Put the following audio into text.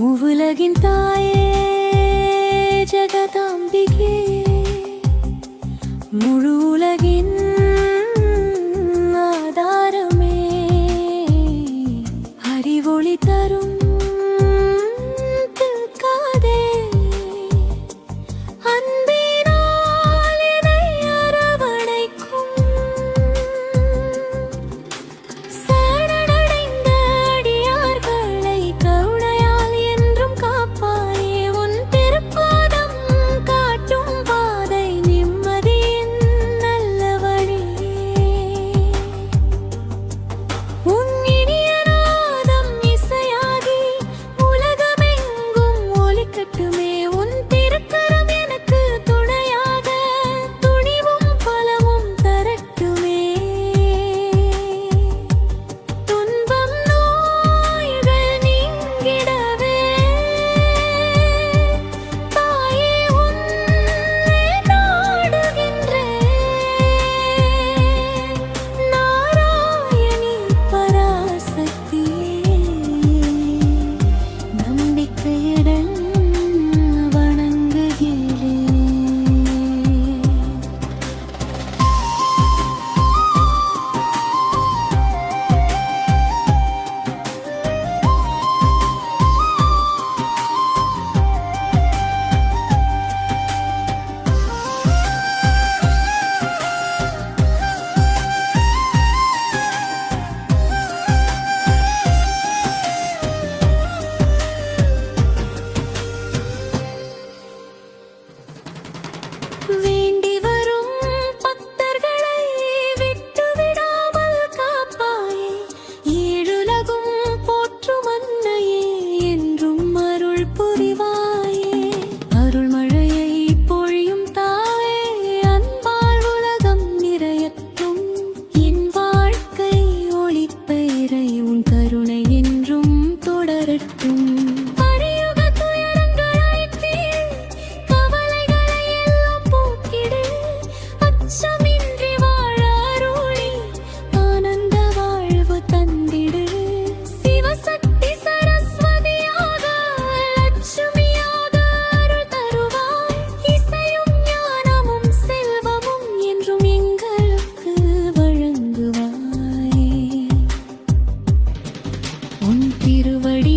மூவுலகின் தாயே ஜகதாம்பிகே, முழு உலகின் ஆதாரமே, அறிவொளி தரும் காதே, அன்பினால் என்னை அரவணைக்கும், சரணடைந்த அடியார்களை கருணையால் என்றும் காப்பாயே, உன் திருப்பாதம் காட்டும் பாதை நிம்மதியின் நல்ல வழியே, உன் இனிய நாதம் இசையாகி உலகமெங்கும் ஒலிக்கட்டுமே, உன் திருக்கரம் எனக்கு துணையாக துணிவும் பலமும் தரட்டுமே, துன்பம் நோய்கள் நீங்கிடவே, தாயே உன்னை நாடுகின்றேன், நாராயணி பராசக்தியே, நம்பிக்கையுடன் வணங்குகிறேன். வேண்டி வரும் பக்தர்களை விட்டுவிடாமல் காப்பாயே, ஏழுலகும் போற்றும் அன்னையே, என்றும் அருள் புரிவாயே, அருள்மழையை பொழியும் தாயே, அன்பால் உலகம் நிறையட்டும், என் வாழ்க்கை ஒளிப்பெயரை உன் கருணை என்றும் தொடரட்டும், பரியுக துயரங்களை தீர், கவலைகளை எல்லாம் போக்கிடு, அச்சமின்றி வாழ அருளி ஆனந்த வாழ்வு தந்திடு, சிவசக்தி சரஸ்வதியாக லட்சுமியாக அருள் தருவாய், இசையும் ஞானமும் செல்வமும் என்றும் எங்களுக்கு வழங்குவாய், உன் திருவடி